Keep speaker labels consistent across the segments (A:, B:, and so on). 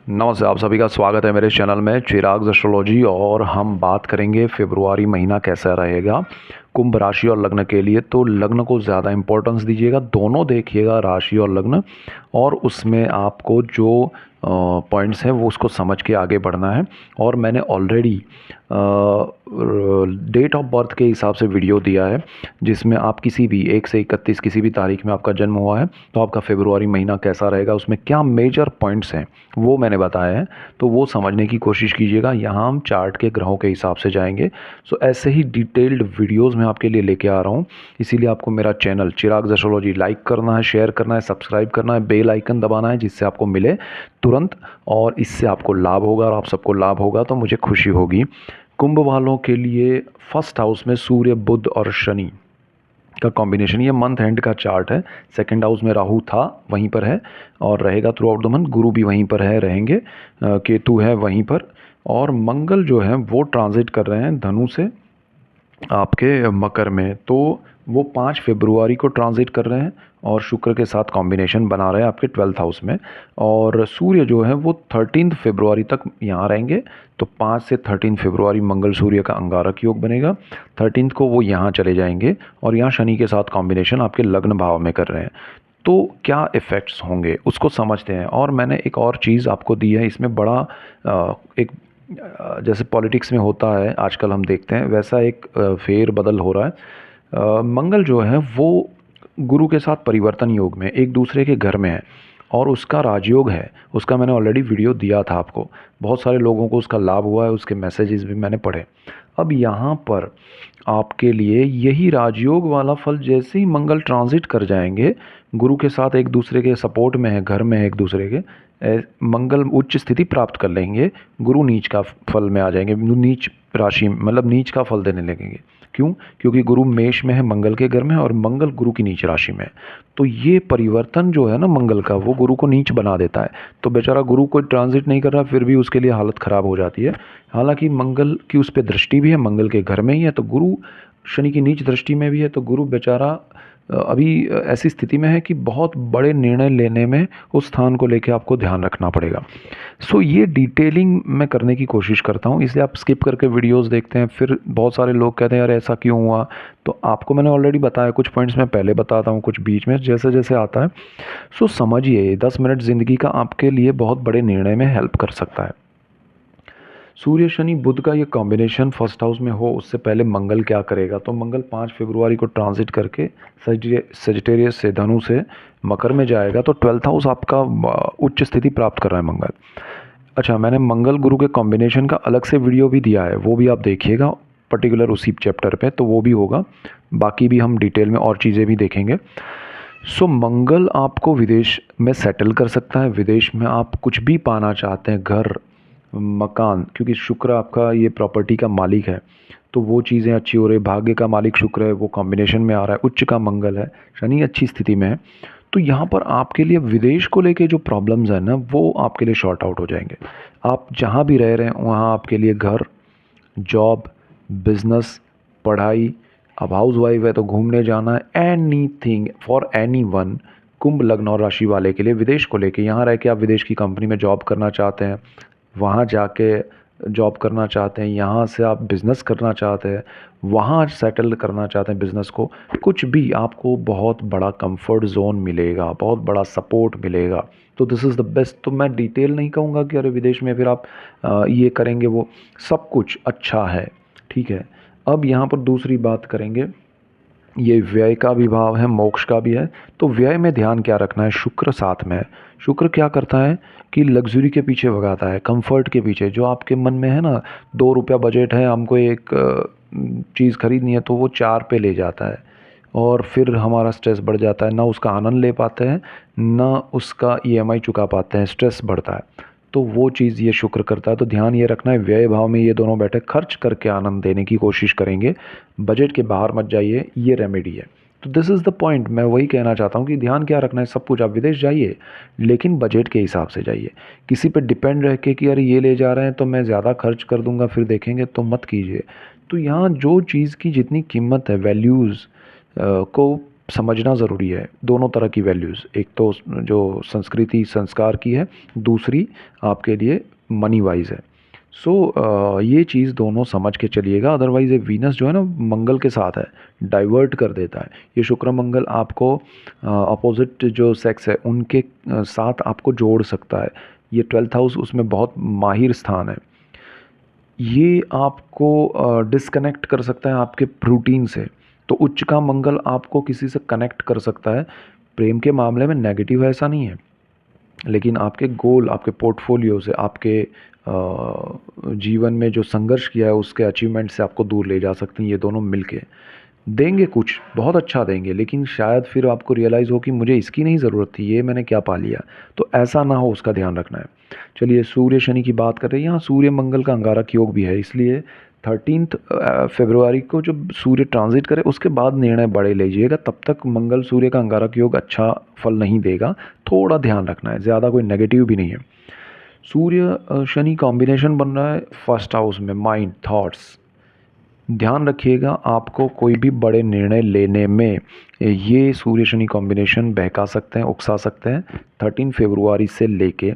A: नमस्ते, आप सभी का स्वागत है मेरे चैनल में चिराग एस्ट्रोलॉजी। और हम बात करेंगे फरवरी महीना कैसा रहेगा कुंभ राशि और लग्न के लिए। तो लग्न को ज़्यादा इम्पोर्टेंस दीजिएगा, दोनों देखिएगा, राशि और लग्न, और उसमें आपको जो पॉइंट्स हैं वो उसको समझ के आगे बढ़ना है। और मैंने ऑलरेडी डेट ऑफ बर्थ के हिसाब से वीडियो दिया है, जिसमें आप किसी भी 1 से 31 किसी भी तारीख में आपका जन्म हुआ है तो आपका फरवरी महीना कैसा रहेगा, उसमें क्या मेजर पॉइंट्स हैं वो मैंने बताया है। तो वो समझने की कोशिश कीजिएगा। यहाँ हम चार्ट के ग्रहों के हिसाब से जाएंगे। सो ऐसे ही डिटेल्ड वीडियोस मैं आपके लिए लेके आ रहा हूँ। इसीलिए आपको मेरा चैनल चिराग एस्ट्रोलॉजी लाइक करना है, शेयर करना है, सब्सक्राइब करना है, बेल आइकन दबाना है, जिससे आपको मिले तुरंत, और इससे आपको लाभ होगा और आप सबको लाभ होगा तो मुझे खुशी होगी। कुंभ वालों के लिए फर्स्ट हाउस में सूर्य, बुध और शनि का कॉम्बिनेशन, ये मंथ एंड का चार्ट है। सेकंड हाउस में राहु था, वहीं पर है और रहेगा थ्रू आउट द मंथ। गुरु भी वहीं पर है, रहेंगे। केतु है वहीं पर, और मंगल जो है वो ट्रांजिट कर रहे हैं धनु से आपके मकर में। तो वो 5 फरवरी को ट्रांजिट कर रहे हैं और शुक्र के साथ कॉम्बिनेशन बना रहे हैं आपके 12th हाउस में। और सूर्य जो है वो 13 फरवरी तक यहाँ रहेंगे। तो 5 से 13 फरवरी मंगल सूर्य का अंगारक योग बनेगा। 13 को वो यहाँ चले जाएंगे और यहाँ शनि के साथ कॉम्बिनेशन आपके लग्न भाव में कर रहे हैं। तो क्या इफ़ेक्ट्स होंगे उसको समझते हैं। और मैंने एक और चीज़ आपको दी है, इसमें बड़ा एक जैसे पॉलिटिक्स में होता है आजकल हम देखते हैं, वैसा एक फेर बदल हो रहा है। मंगल जो है वो गुरु के साथ परिवर्तन योग में एक दूसरे के घर में है और उसका राजयोग है। उसका मैंने ऑलरेडी वीडियो दिया था आपको, बहुत सारे लोगों को उसका लाभ हुआ है, उसके मैसेजेस भी मैंने पढ़े। अब यहाँ पर आपके लिए यही राजयोग वाला फल, जैसे ही मंगल ट्रांजिट कर जाएंगे, गुरु के साथ एक दूसरे के सपोर्ट में है, घर में है एक दूसरे के, मंगल उच्च स्थिति प्राप्त कर लेंगे, गुरु नीच का फल में आ जाएंगे, नीच राशि मतलब नीच का फल देने लगेंगे। क्यों? क्योंकि गुरु मेष में है, मंगल के घर में है, और मंगल गुरु की नीच राशि में है। तो ये परिवर्तन जो है ना मंगल का, वो गुरु को नीच बना देता है। तो बेचारा गुरु कोई ट्रांजिट नहीं कर रहा, फिर भी उसके लिए हालत ख़राब हो जाती है। हालांकि मंगल की उस पर दृष्टि भी है, मंगल के घर में ही है, तो गुरु शनि की नीच दृष्टि में भी है। तो गुरु बेचारा अभी ऐसी स्थिति में है कि बहुत बड़े निर्णय लेने में उस स्थान को लेकर आपको ध्यान रखना पड़ेगा। सो ये डिटेलिंग मैं करने की कोशिश करता हूँ, इसलिए आप स्किप करके वीडियोस देखते हैं। फिर बहुत सारे लोग कहते हैं यार ऐसा क्यों हुआ। तो आपको मैंने ऑलरेडी बताया, कुछ पॉइंट्स मैं पहले बताता हूँ, कुछ बीच में, जैसे जैसे आता है। सो समझिए, 10 मिनट ज़िंदगी का आपके लिए बहुत बड़े निर्णय में हेल्प कर सकता है। सूर्य शनि बुध का ये कॉम्बिनेशन फर्स्ट हाउस में हो, उससे पहले मंगल क्या करेगा। तो मंगल 5 फरवरी को ट्रांजिट करके सजिटेरियस से, धनु से मकर में जाएगा। तो 12th हाउस आपका उच्च स्थिति प्राप्त कर रहा है मंगल। अच्छा, मैंने मंगल गुरु के कॉम्बिनेशन का अलग से वीडियो भी दिया है, वो भी आप देखिएगा, पर्टिकुलर उसी चैप्टर पे, तो वो भी होगा। बाकी भी हम डिटेल में और चीज़ें भी देखेंगे। सो मंगल आपको विदेश में सेटल कर सकता है। विदेश में आप कुछ भी पाना चाहते हैं, घर, मकान, क्योंकि शुक्र आपका ये प्रॉपर्टी का मालिक है, तो वो चीज़ें अच्छी हो रही। भाग्य का मालिक शुक्र है, वो कॉम्बिनेशन में आ रहा है। उच्च का मंगल है, शनि अच्छी स्थिति में है। तो यहाँ पर आपके लिए विदेश को लेके जो प्रॉब्लम्स है ना, वो आपके लिए शॉर्ट आउट हो जाएंगे। आप जहाँ भी रह रहे हैं वहाँ आपके लिए घर, जॉब, बिजनेस, पढ़ाई, अब हाउस वाइफ है तो घूमने जाना है, एनीथिंग फॉर एनी वन। कुंभ लग्न और राशि वाले के लिए विदेश को लेके, यहाँ रह के आप विदेश की कंपनी में जॉब करना चाहते हैं, वहाँ जाके जॉब करना चाहते हैं, यहाँ से आप बिज़नेस करना चाहते हैं, वहाँ सेटल करना चाहते हैं बिज़नेस को, कुछ भी, आपको बहुत बड़ा कंफर्ट जोन मिलेगा, बहुत बड़ा सपोर्ट मिलेगा। तो दिस इज़ द बेस्ट। तो मैं डिटेल नहीं कहूँगा कि अरे विदेश में फिर आप ये करेंगे, वो सब कुछ अच्छा है, ठीक है। अब यहाँ पर दूसरी बात करेंगे, ये व्यय का भी भाव है, मोक्ष का भी है। तो व्यय में ध्यान क्या रखना है, शुक्र साथ में है। शुक्र क्या करता है कि लग्जरी के पीछे भगाता है, कंफर्ट के पीछे। जो आपके मन में है ना, 2 रुपया बजट है, हमको एक चीज़ खरीदनी है, तो वो 4 पे ले जाता है और फिर हमारा स्ट्रेस बढ़ जाता है। ना उसका आनंद ले पाते हैं, ना उसका ईएमआई चुका पाते हैं, स्ट्रेस बढ़ता है। तो वो चीज़ ये शुक्र करता है। तो ध्यान ये रखना है, व्यय भाव में ये दोनों बैठे, खर्च करके आनंद देने की कोशिश करेंगे, बजट के बाहर मत जाइए, ये रेमेडी है। तो दिस इज़ द पॉइंट, मैं वही कहना चाहता हूँ कि ध्यान क्या रखना है, सब कुछ आप विदेश जाइए लेकिन बजट के हिसाब से जाइए। किसी पे डिपेंड रह के कि अरे ये ले जा रहे हैं तो मैं ज़्यादा खर्च कर दूंगा फिर देखेंगे, तो मत कीजिए। तो यहाँ जो चीज़ की जितनी कीमत है, वैल्यूज़ को समझना ज़रूरी है दोनों तरह की वैल्यूज़, एक तो जो संस्कृति संस्कार की है, दूसरी आपके लिए मनी वाइज है। सो ये चीज़ दोनों समझ के चलिएगा, अदरवाइज़ ये वीनस जो है ना मंगल के साथ है, डाइवर्ट कर देता है। ये शुक्र मंगल आपको अपोजिट जो सेक्स है उनके साथ आपको जोड़ सकता है। ये 12th हाउस उसमें बहुत माहिर स्थान है। ये आपको डिस्कनेक्ट कर सकता है आपके रूटीन से। तो उच्च का मंगल आपको किसी से कनेक्ट कर सकता है। प्रेम के मामले में नेगेटिव ऐसा नहीं है, लेकिन आपके गोल, आपके पोर्टफोलियो से, आपके जीवन में जो संघर्ष किया है उसके अचीवमेंट से आपको दूर ले जा सकते हैं ये दोनों मिलके। देंगे कुछ बहुत अच्छा देंगे, लेकिन शायद फिर आपको रियलाइज़ हो कि मुझे इसकी नहीं ज़रूरत थी, ये मैंने क्या पा लिया। तो ऐसा ना हो, उसका ध्यान रखना है। चलिए सूर्य शनि की बात कर रहे हैं, यहाँ सूर्य मंगल का अंगारक योग भी है, इसलिए 13 फरवरी को जब सूर्य ट्रांजिट करे उसके बाद निर्णय बड़े लीजिएगा। तब तक मंगल सूर्य का अंगारक योग अच्छा फल नहीं देगा, थोड़ा ध्यान रखना है, ज़्यादा कोई नेगेटिव भी नहीं है। सूर्य शनि कॉम्बिनेशन बन रहा है फर्स्ट हाउस में, माइंड थॉट्स। ध्यान रखिएगा आपको कोई भी बड़े निर्णय लेने में ये सूर्य शनि कॉम्बिनेशन बहका सकते हैं, उकसा सकते हैं 13 फरवरी से लेके।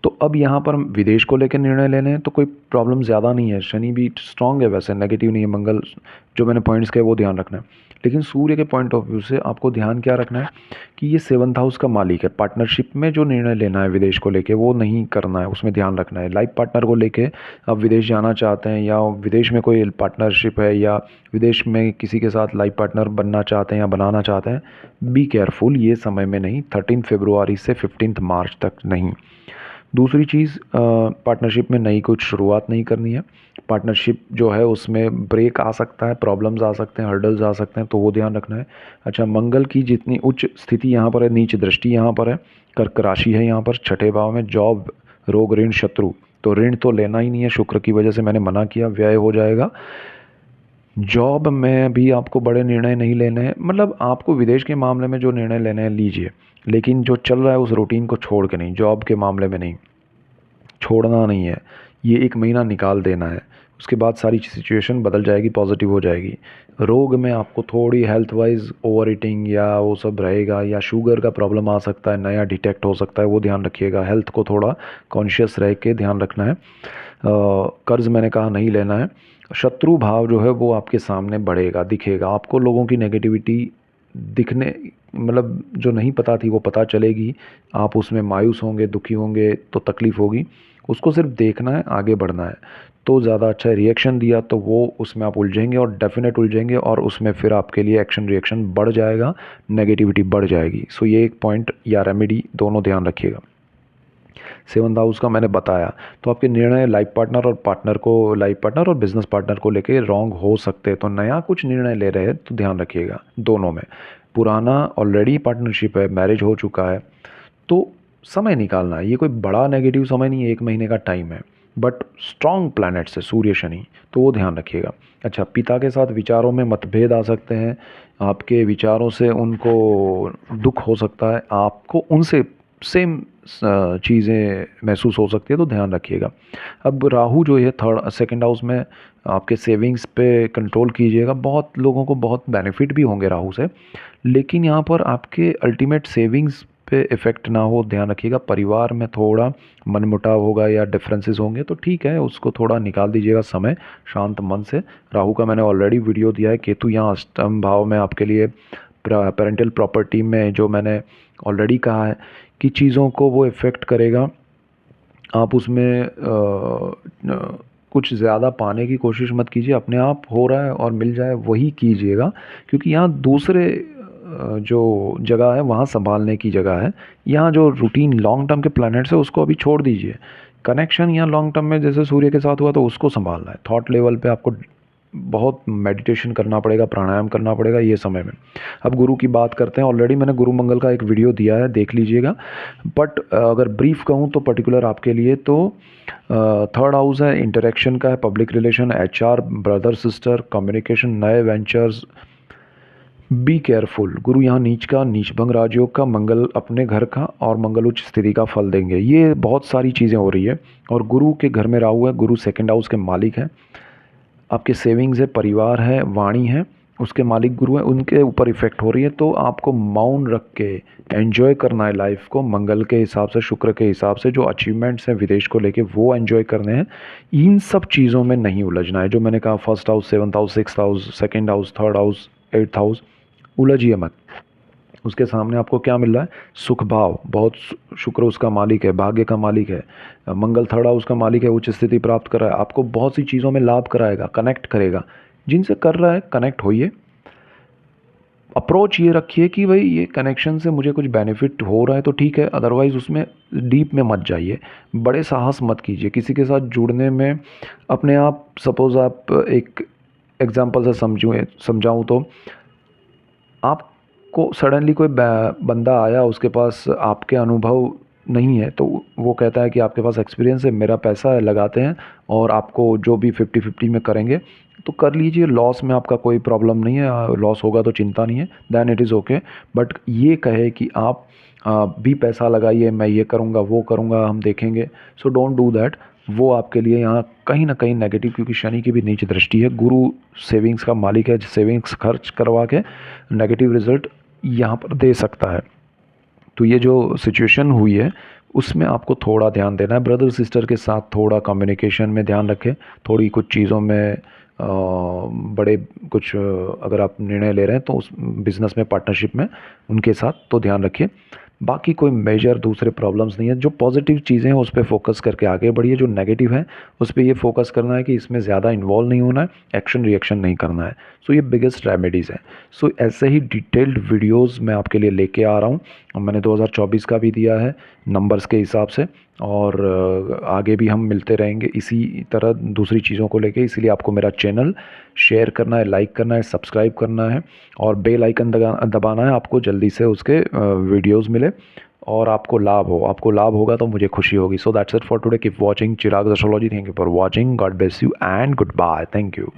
A: तो अब यहाँ पर विदेश को लेकर निर्णय लेने हैं तो कोई प्रॉब्लम ज़्यादा नहीं है, शनि भी स्ट्रांग है, वैसे नेगेटिव नहीं है। मंगल जो मैंने पॉइंट्स कहे वो ध्यान रखना है, लेकिन सूर्य के पॉइंट ऑफ व्यू से आपको ध्यान क्या रखना है कि ये 7th हाउस का मालिक है। पार्टनरशिप में जो निर्णय लेना है विदेश को लेके वो नहीं करना है, उसमें ध्यान रखना है। लाइफ पार्टनर को लेके आप विदेश जाना चाहते हैं या विदेश में कोई पार्टनरशिप है या विदेश में किसी के साथ लाइफ पार्टनर बनना चाहते हैं या बनाना चाहते हैं, बी केयरफुल, ये समय में नहीं, 13 फरवरी से 15 मार्च तक नहीं। दूसरी चीज़, पार्टनरशिप में नई कुछ शुरुआत नहीं करनी है। पार्टनरशिप जो है उसमें ब्रेक आ सकता है, प्रॉब्लम्स आ सकते हैं, हर्डल्स आ सकते हैं, तो वो ध्यान रखना है। अच्छा, मंगल की जितनी उच्च स्थिति यहाँ पर है, नीच दृष्टि यहाँ पर है, कर्क राशि है यहाँ पर, छठे भाव में, जॉब, रोग, ऋण, शत्रु, तो ऋण तो लेना ही नहीं है, शुक्र की वजह से मैंने मना किया, व्यय हो जाएगा। जॉब में भी आपको बड़े निर्णय नहीं लेने हैं, मतलब आपको विदेश के मामले में जो निर्णय लेने हैं लीजिए, लेकिन जो चल रहा है उस रूटीन को छोड़ के नहीं, जॉब के मामले में नहीं, छोड़ना नहीं है। ये 1 महीना निकाल देना है, उसके बाद सारी सिचुएशन बदल जाएगी, पॉजिटिव हो जाएगी। रोग में आपको थोड़ी हेल्थ वाइज ओवर ईटिंग या वो सब रहेगा, या शुगर का प्रॉब्लम आ सकता है, नया डिटेक्ट हो सकता है, वो ध्यान रखिएगा। हेल्थ को थोड़ा कॉन्शियस रह के ध्यान रखना है। कर्ज मैंने कहा नहीं लेना है। शत्रु भाव जो है वो आपके सामने बढ़ेगा, दिखेगा आपको, लोगों की नेगेटिविटी दिखने, मतलब जो नहीं पता थी वो पता चलेगी, आप उसमें मायूस होंगे, दुखी होंगे, तो तकलीफ़ होगी। उसको सिर्फ देखना है, आगे बढ़ना है, तो ज़्यादा अच्छा है। रिएक्शन दिया तो वो उसमें आप उलझेंगे और डेफिनेट उलझेंगे, और उसमें फिर आपके लिए एक्शन रिएक्शन बढ़ जाएगा, नेगेटिविटी बढ़ जाएगी। सो ये एक पॉइंट या रेमेडी दोनों ध्यान रखिएगा। 7th हाउस का मैंने बताया, तो आपके निर्णय लाइफ पार्टनर और बिजनेस पार्टनर को लेके रॉन्ग हो सकते हैं। तो नया कुछ निर्णय ले रहे हैं तो ध्यान रखिएगा दोनों में। पुराना ऑलरेडी पार्टनरशिप है, मैरिज हो चुका है, तो समय निकालना है। ये कोई बड़ा नेगेटिव समय नहीं है, 1 महीने का टाइम है, बट स्ट्रॉन्ग प्लैनेट्स है सूर्य शनि, तो वो ध्यान रखिएगा। अच्छा, पिता के साथ विचारों में मतभेद आ सकते हैं, आपके विचारों से उनको दुख हो सकता है, आपको उनसे सेम चीज़ें महसूस हो सकती है, तो ध्यान रखिएगा। अब राहु जो है 2nd हाउस में, आपके सेविंग्स पे कंट्रोल कीजिएगा। बहुत लोगों को बहुत बेनिफिट भी होंगे राहु से, लेकिन यहाँ पर आपके अल्टीमेट सेविंग्स पे इफ़ेक्ट ना हो, ध्यान रखिएगा। परिवार में थोड़ा मनमुटाव होगा या डिफरेंसेस होंगे, तो ठीक है, उसको थोड़ा निकाल दीजिएगा समय शांत मन से। राहु का मैंने ऑलरेडी वीडियो दिया है। केतु यहाँ अष्टम भाव में आपके लिए पेरेंटल प्रॉपर्टी में, जो मैंने ऑलरेडी कहा है कि चीज़ों को वो इफ़ेक्ट करेगा। आप उसमें कुछ ज़्यादा पाने की कोशिश मत कीजिए, अपने आप हो रहा है और मिल जाए वही कीजिएगा, क्योंकि यहाँ दूसरे जो जगह है वहाँ संभालने की जगह है। यहाँ जो रूटीन लॉन्ग टर्म के प्लैनेट्स है उसको अभी छोड़ दीजिए। कनेक्शन यहाँ लॉन्ग टर्म में जैसे सूर्य के साथ हुआ तो उसको संभालना है। थॉट लेवल पे आपको बहुत मेडिटेशन करना पड़ेगा, प्राणायाम करना पड़ेगा ये समय में। अब गुरु की बात करते हैं, ऑलरेडी मैंने गुरु मंगल का एक वीडियो दिया है, देख लीजिएगा। बट अगर ब्रीफ कहूँ तो पर्टिकुलर आपके लिए, तो 3rd हाउस है, इंटरेक्शन का है, public relation, HR, brother sister, communication, नए वेंचर्स, बी केयरफुल। गुरु यहाँ नीच का, नीचभंग राजयोग का, मंगल अपने घर का, और मंगल उच्च स्थिति का फल देंगे। ये बहुत सारी चीज़ें हो रही है, और गुरु के घर में राहु है, गुरु 2nd हाउस के मालिक हैं। आपके सेविंग्स है, परिवार है, वाणी है, उसके मालिक गुरु हैं, उनके ऊपर इफ़ेक्ट हो रही है, तो आपको मौन रख के एन्जॉय करना है लाइफ को, मंगल के हिसाब से, शुक्र के हिसाब से जो अचीवमेंट्स हैं विदेश को लेके वो एन्जॉय करने हैं। इन सब चीज़ों में नहीं उलझना है। जो मैंने कहा first house, seventh house, sixth house, second house, third house, eighth house, उलझिए मत। उसके सामने आपको क्या मिल रहा है? सुख भाव, बहुत शुक्र उसका मालिक है, भाग्य का मालिक है, मंगल थर्ड हाउस का मालिक है, उच्च स्थिति प्राप्त कर रहा है, आपको बहुत सी चीज़ों में लाभ कराएगा, कनेक्ट करेगा। जिनसे कर रहा है कनेक्ट होइए। अप्रोच ये रखिए कि भाई ये कनेक्शन से मुझे कुछ बेनिफिट हो रहा है तो ठीक है, अदरवाइज़ उसमें डीप में मत जाइए, बड़े साहस मत कीजिए किसी के साथ जुड़ने में। अपने आप सपोज़ आप एक एग्जांपल से समझाऊँ तो आपको सडनली कोई बंदा आया, उसके पास आपके अनुभव नहीं है, तो वो कहता है कि आपके पास एक्सपीरियंस है, मेरा पैसा है, लगाते हैं और आपको जो भी 50-50 में करेंगे तो कर लीजिए, लॉस में आपका कोई प्रॉब्लम नहीं है, लॉस होगा तो चिंता नहीं है, then it is okay. But ये कहे कि आप भी पैसा लगाइए, मैं ये करूँगा वो करूँगा, हम देखेंगे, सो डोंट डू दैट। वो आपके लिए यहाँ कहीं ना कहीं नेगेटिव, क्योंकि शनि की भी नीच दृष्टि है, गुरु सेविंग्स का मालिक है, सेविंग्स खर्च करवा के नेगेटिव रिजल्ट यहाँ पर दे सकता है। तो ये जो सिचुएशन हुई है उसमें आपको थोड़ा ध्यान देना है, ब्रदर सिस्टर के साथ थोड़ा कम्युनिकेशन में ध्यान रखें, थोड़ी कुछ चीज़ों में बड़े कुछ अगर आप निर्णय ले रहे हैं तो उस बिज़नेस में, पार्टनरशिप में उनके साथ तो ध्यान रखिए। बाकी कोई मेजर दूसरे प्रॉब्लम्स नहीं है। जो पॉजिटिव चीज़ें हैं उस पे फोकस करके आगे बढ़िए, जो नेगेटिव है उस पे ये फोकस करना है कि इसमें ज़्यादा इन्वॉल्व नहीं होना है, एक्शन रिएक्शन नहीं करना है। सो ये बिगेस्ट रेमेडीज़ हैं। सो ऐसे ही डिटेल्ड वीडियोस मैं आपके लिए लेके आ रहा हूँ। मैंने 2024 का भी दिया है नंबर्स के हिसाब से, और आगे भी हम मिलते रहेंगे इसी तरह दूसरी चीज़ों को लेके। इसीलिए आपको मेरा चैनल शेयर करना है, लाइक करना है, सब्सक्राइब करना है और बेल आइकन दबाना है, आपको जल्दी से उसके वीडियोस मिले और आपको लाभ हो। आपको लाभ होगा तो मुझे खुशी होगी। So that's it for today. Keep watching Chirag astrology. Thank you for watching. God bless you and goodbye. Thank you.